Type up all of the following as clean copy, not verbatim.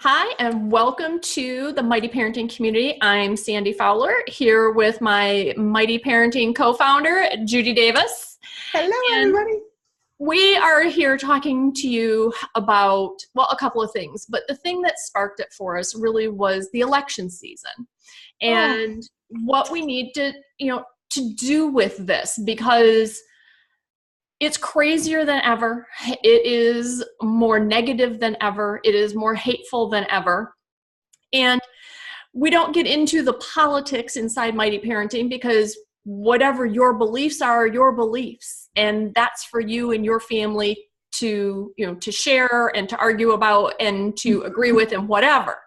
Hi, and welcome to the Mighty Parenting Community. I'm Sandy Fowler, here with my Mighty Parenting co-founder, Judy Davis. Hello, And everybody. we are here talking to you about, well, a couple of things, but the thing that sparked it for us really was the election season and what we need to do with this, because it's crazier than ever. It is more negative than ever. It is more hateful than ever. And we don't get into the politics inside Mighty Parenting because whatever your beliefs are, your beliefs. And that's for you and your family to share and to argue about and to agree with and whatever.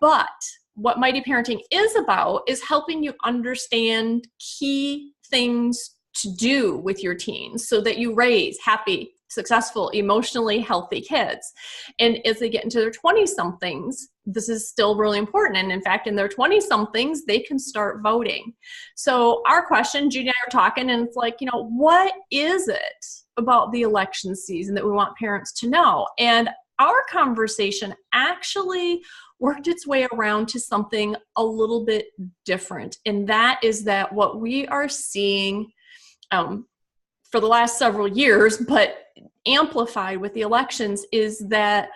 But what Mighty Parenting is about is helping you understand key things to do with your teens so that you raise happy, successful, emotionally healthy kids. And as they get into their 20-somethings, this is still really important. And in fact, in their 20-somethings, they can start voting. So our question, Judy and I are talking, and it's like, what is it about the election season that we want parents to know? And our conversation actually worked its way around to something a little bit different. And that is that what we are seeing for the last several years, but amplified with the elections, is that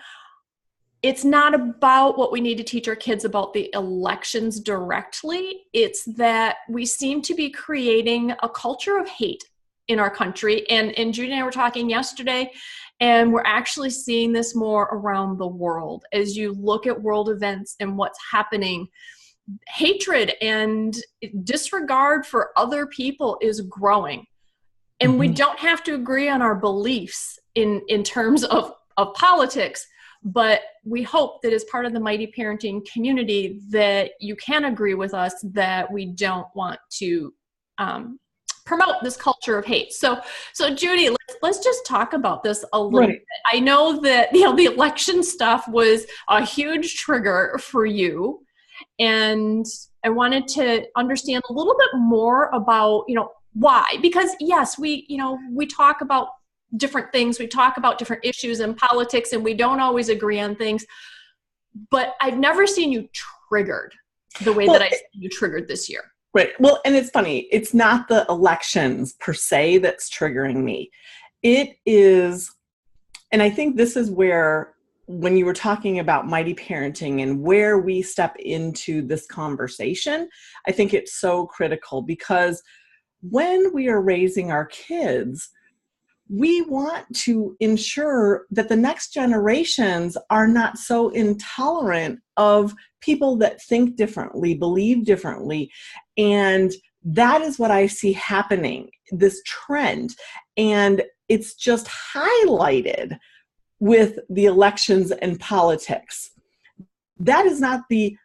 it's not about what we need to teach our kids about the elections directly. It's that we seem to be creating a culture of hate in our country. And Judy and I were talking yesterday, and we're actually seeing this more around the world. As you look at world events and what's happening, hatred and disregard for other people is growing. And we don't have to agree on our beliefs in terms of politics, but we hope that as part of the Mighty Parenting community that you can agree with us that we don't want to promote this culture of hate. So Judy, let's just talk about this a little bit. I know that the election stuff was a huge trigger for you. And I wanted to understand a little bit more about, why. Because yes, we talk about different things. We talk about different issues in politics, and we don't always agree on things. But I've never seen you triggered the way that I see you triggered this year. Right. Well, and it's funny. It's not the elections per se that's triggering me. It is, and I think this is where, when you were talking about Mighty Parenting and where we step into this conversation, I think it's so critical, because when we are raising our kids, we want to ensure that the next generations are not so intolerant of people that think differently, believe differently. And that is what I see happening, this trend. And it's just highlighted with the elections and politics. That is not the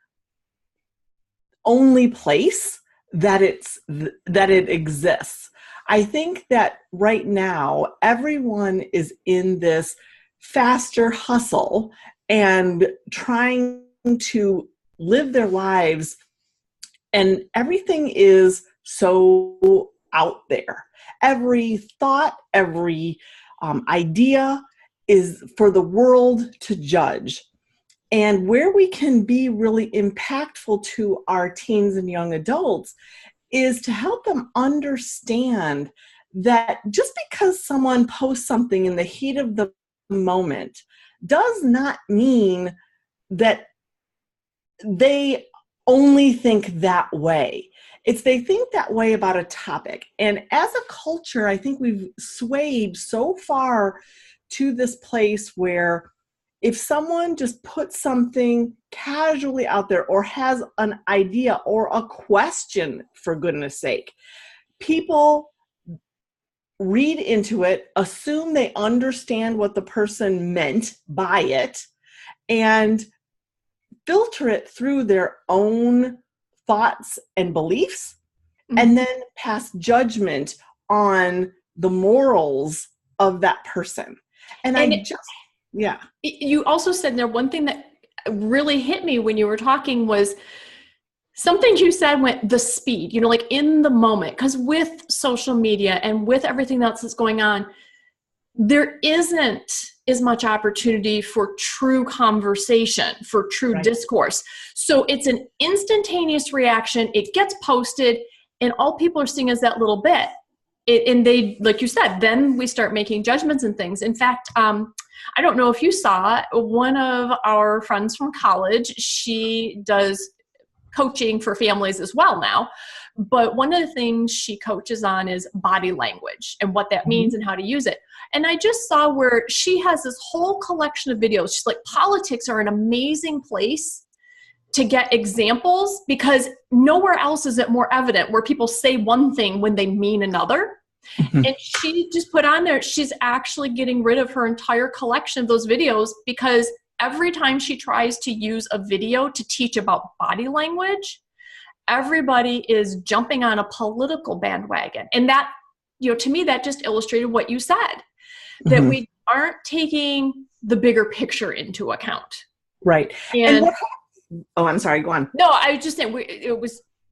only place that it exists. I think that right now everyone is in this faster hustle and trying to live their lives, and everything is so out there. Every thought, every idea is for the world to judge. And where we can be really impactful to our teens and young adults is to help them understand that just because someone posts something in the heat of the moment does not mean that they only think that way. It's they think that way about a topic. And as a culture, I think we've swayed so far to this place where if someone just puts something casually out there or has an idea or a question, for goodness sake, people read into it, assume they understand what the person meant by it, and filter it through their own thoughts and beliefs, and then pass judgment on the morals of that person. You also said there, one thing that really hit me when you were talking was something you said went the speed, like in the moment, because with social media and with everything else that's going on, there isn't as much opportunity for true conversation, for true discourse. So it's an instantaneous reaction. It gets posted, and all people are seeing is that little bit. And they, like you said, then we start making judgments and things. In fact, I don't know if you saw, one of our friends from college, she does coaching for families as well now. But one of the things she coaches on is body language and what that means and how to use it. And I just saw where she has this whole collection of videos. She's like, politics are an amazing place to get examples because nowhere else is it more evident where people say one thing when they mean another. And she just put on there, she's actually getting rid of her entire collection of those videos because every time she tries to use a video to teach about body language, everybody is jumping on a political bandwagon. And that, to me, that just illustrated what you said, that we aren't taking the bigger picture into account. Right. And oh, I'm sorry, go on. No, I was just saying,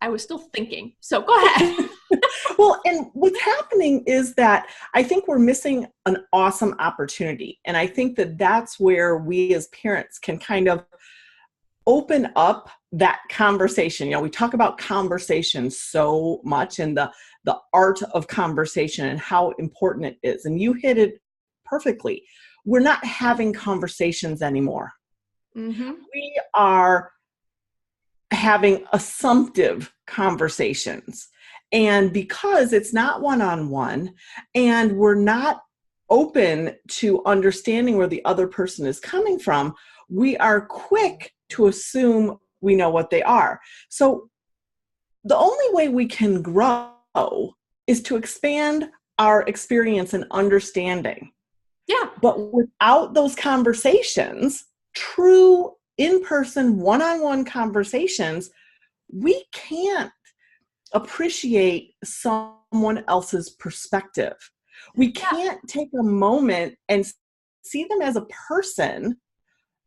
I was still thinking. So go ahead. Well, and what's happening is that I think we're missing an awesome opportunity. And I think that that's where we as parents can kind of open up that conversation. We talk about conversation so much and the art of conversation and how important it is. And you hit it perfectly. We're not having conversations anymore. We are having assumptive conversations. And because it's not one-on-one and we're not open to understanding where the other person is coming from, we are quick to assume we know what they are. So the only way we can grow is to expand our experience and understanding. Yeah. But without those conversations, true in-person, one-on-one conversations, we can't appreciate someone else's perspective. We can't take a moment and see them as a person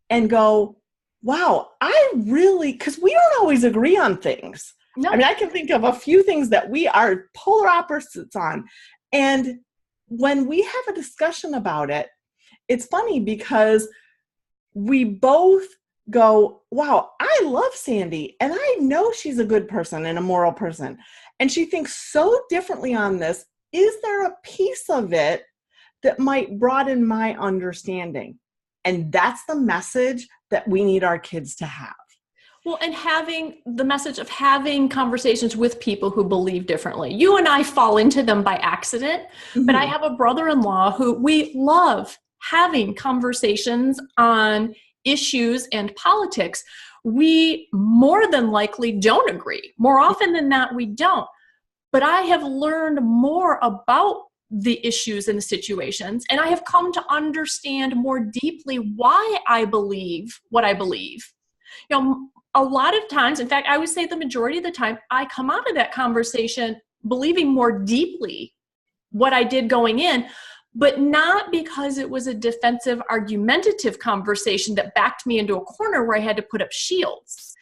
and go, wow, because we don't always agree on things. No. I mean, I can think of a few things that we are polar opposites on. And when we have a discussion about it, it's funny because we both go, wow, I love Sandy and I know she's a good person and a moral person. And she thinks so differently on this. Is there a piece of it that might broaden my understanding? And that's the message that we need our kids to have. Well, and having the message of having conversations with people who believe differently. You and I fall into them by accident, but I have a brother-in-law who we love having conversations on issues and politics. We more than likely don't agree. More often than not, we don't. But I have learned more about the issues and the situations, and I have come to understand more deeply why I believe what I believe. A lot of times, in fact, I would say the majority of the time, I come out of that conversation believing more deeply what I did going in, but not because it was a defensive, argumentative conversation that backed me into a corner where I had to put up shields.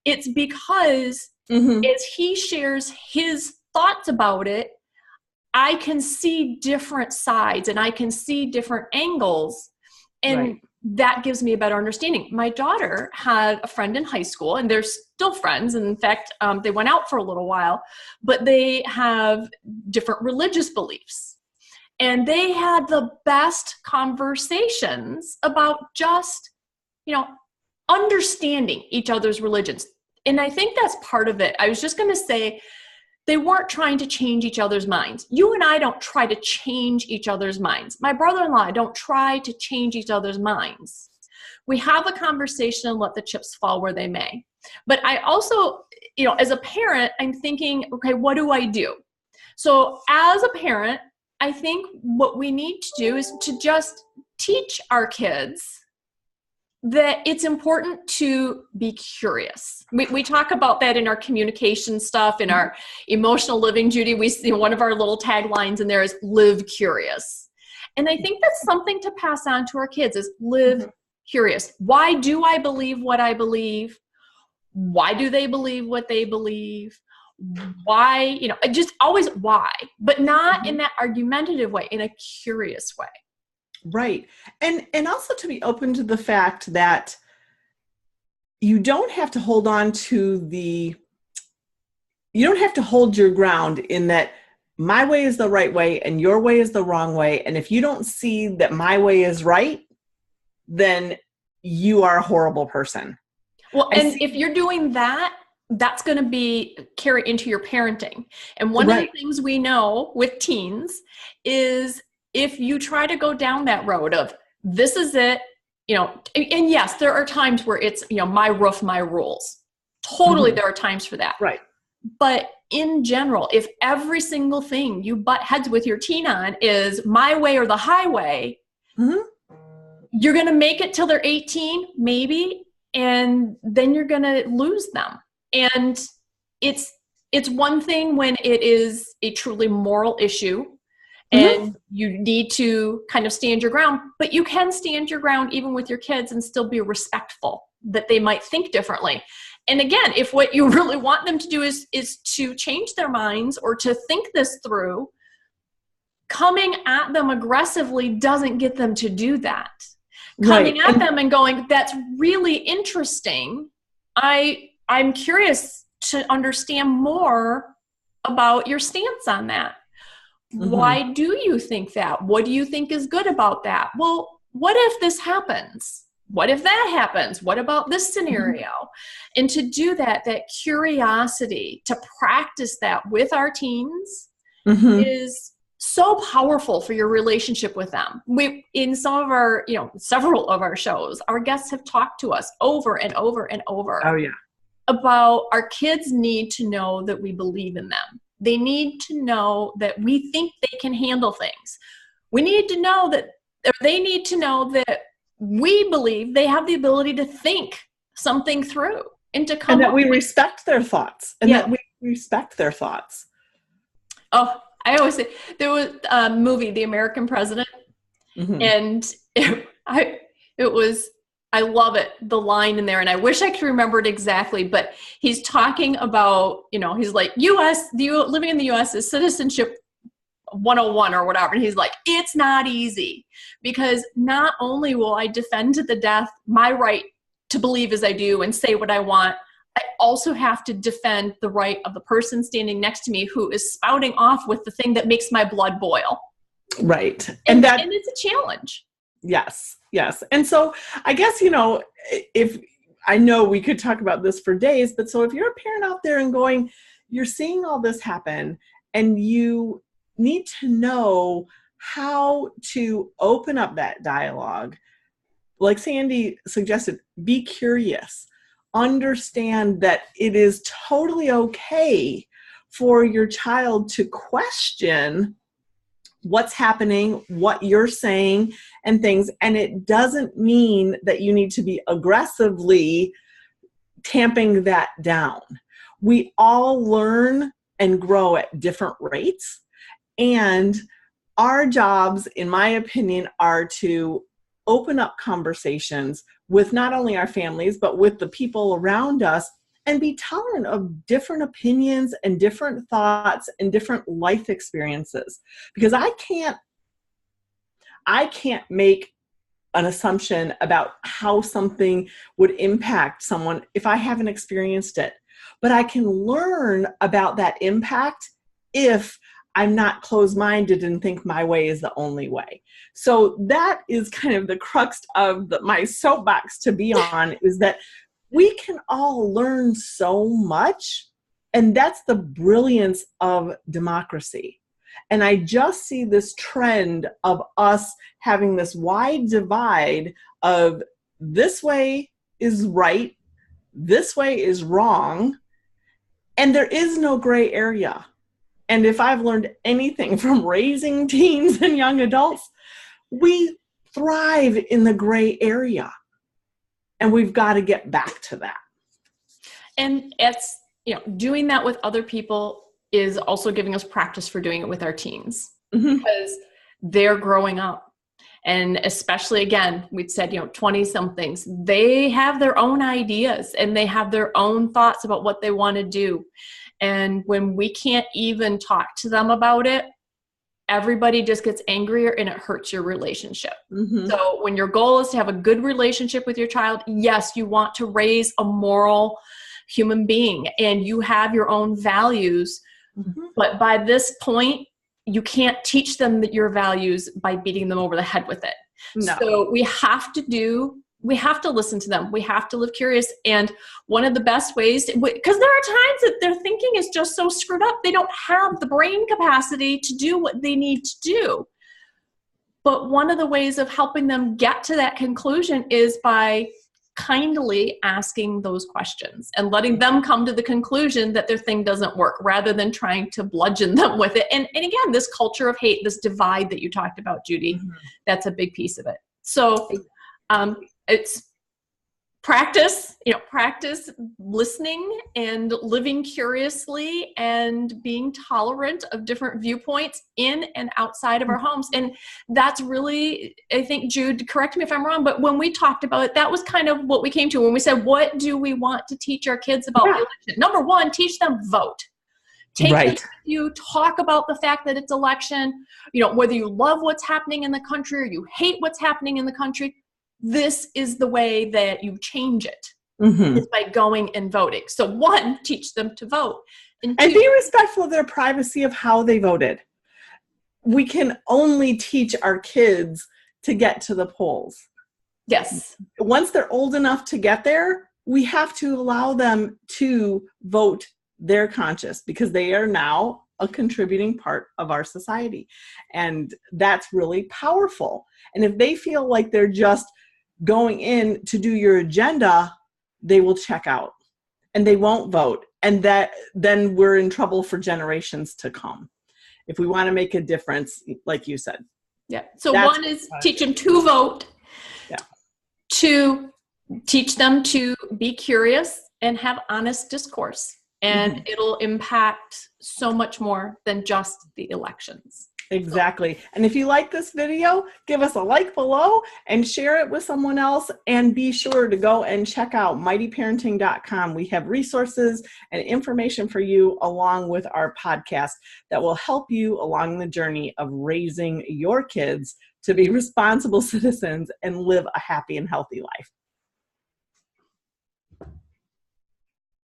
It's because as he shares his thoughts about it, I can see different sides and I can see different angles, and that gives me a better understanding. My daughter had a friend in high school, and they're still friends. And in fact, they went out for a little while, but they have different religious beliefs. And they had the best conversations about just, understanding each other's religions. And I think that's part of it. I was just going to say, they weren't trying to change each other's minds. You and I don't try to change each other's minds. My brother-in-law don't try to change each other's minds. We have a conversation and let the chips fall where they may. But I also, as a parent, I'm thinking, okay, what do I do? So as a parent, I think what we need to do is to just teach our kids that it's important to be curious. We talk about that in our communication stuff, in our emotional living, Judy. We see one of our little taglines in there is live curious. And I think that's something to pass on to our kids is live curious. Why do I believe what I believe? Why do they believe what they believe? Why, just always why, but not in that argumentative way, in a curious way. Right. And also to be open to the fact that you don't have to hold on to you don't have to hold your ground in that my way is the right way and your way is the wrong way. And if you don't see that my way is right, then you are a horrible person. Well, and if you're doing that, that's going to be carry into your parenting. And one of the things we know with teens is if you try to go down that road of this is it, and yes, there are times where it's, my roof, my rules. Totally. There are times for that. Right. But in general, if every single thing you butt heads with your teen on is my way or the highway, you're going to make it till they're 18, maybe, and then you're going to lose them. And it's one thing when it is a truly moral issue and you need to kind of stand your ground, but you can stand your ground even with your kids and still be respectful that they might think differently. And again, if what you really want them to do is to change their minds or to think this through, coming at them aggressively doesn't get them to do that. Coming at them and going, that's really interesting. I'm curious to understand more about your stance on that. Why do you think that? What do you think is good about that? Well, what if this happens? What if that happens? What about this scenario? And to do that curiosity, to practice that with our teens is so powerful for your relationship with them. In some of our, several of our shows, our guests have talked to us over and over and over about our kids need to know that we believe in them. They need to know that we think they can handle things. We need to know that, or they need to know that we believe they have the ability to think something through and to come and that up we respect their thoughts that we respect their thoughts. Oh, I always say there was a movie, The American President, and I love it, the line in there, and I wish I could remember it exactly, but he's talking about, he's like, living in the U.S. is citizenship 101 or whatever. And he's like, it's not easy because not only will I defend to the death my right to believe as I do and say what I want, I also have to defend the right of the person standing next to me who is spouting off with the thing that makes my blood boil. Right. And it's a challenge. Yes. Yes. And so I guess, if I know we could talk about this for days, but so if you're a parent out there and going, you're seeing all this happen and you need to know how to open up that dialogue. Like Sandy suggested, be curious. Understand that it is totally okay for your child to question what's happening, what you're saying, and things. And it doesn't mean that you need to be aggressively tamping that down. We all learn and grow at different rates. And our jobs, in my opinion, are to open up conversations with not only our families, but with the people around us and be tolerant of different opinions and different thoughts and different life experiences. Because I can't make an assumption about how something would impact someone if I haven't experienced it. But I can learn about that impact if I'm not closed-minded and think my way is the only way. So that is kind of the crux of my soapbox to be on, is that we can all learn so much, and that's the brilliance of democracy. And I just see this trend of us having this wide divide of this way is right, this way is wrong, and there is no gray area. And if I've learned anything from raising teens and young adults, we thrive in the gray area. And we've got to get back to that. And it's, doing that with other people is also giving us practice for doing it with our teens because they're growing up. And especially, again, we'd said, 20-somethings, they have their own ideas and they have their own thoughts about what they want to do. And when we can't even talk to them about it everybody just gets angrier and it hurts your relationship. Mm-hmm. So when your goal is to have a good relationship with your child, yes, you want to raise a moral human being and you have your own values. Mm-hmm. But by this point, you can't teach them your values by beating them over the head with it. No. So we have to listen to them. We have to live curious. And one of the best ways, because there are times that their thinking is just so screwed up, they don't have the brain capacity to do what they need to do. But one of the ways of helping them get to that conclusion is by kindly asking those questions and letting them come to the conclusion that their thing doesn't work rather than trying to bludgeon them with it. And again, this culture of hate, this divide that you talked about, Judy, that's a big piece of it. So it's practice listening and living curiously and being tolerant of different viewpoints in and outside of our homes. And that's really, I think, Jude, correct me if I'm wrong, but when we talked about it, that was kind of what we came to when we said, what do we want to teach our kids about the election? Number one, teach them vote. Take them with you, talk about the fact that it's election, whether you love what's happening in the country or you hate what's happening in the country. This is the way that you change it, is by going and voting. So one, teach them to vote. And two, be respectful of their privacy of how they voted. We can only teach our kids to get to the polls. Yes. Once they're old enough to get there, we have to allow them to vote their conscience because they are now a contributing part of our society. And that's really powerful. And if they feel like they're just going in to do your agenda, they will check out and they won't vote. And then we're in trouble for generations to come if we want to make a difference, like you said. Yeah. So one is teach them to vote. Yeah. Two, teach them to be curious and have honest discourse. And it'll impact so much more than just the elections. Exactly. And if you like this video, give us a like below and share it with someone else. And be sure to go and check out mightyparenting.com. We have resources and information for you along with our podcast that will help you along the journey of raising your kids to be responsible citizens and live a happy and healthy life.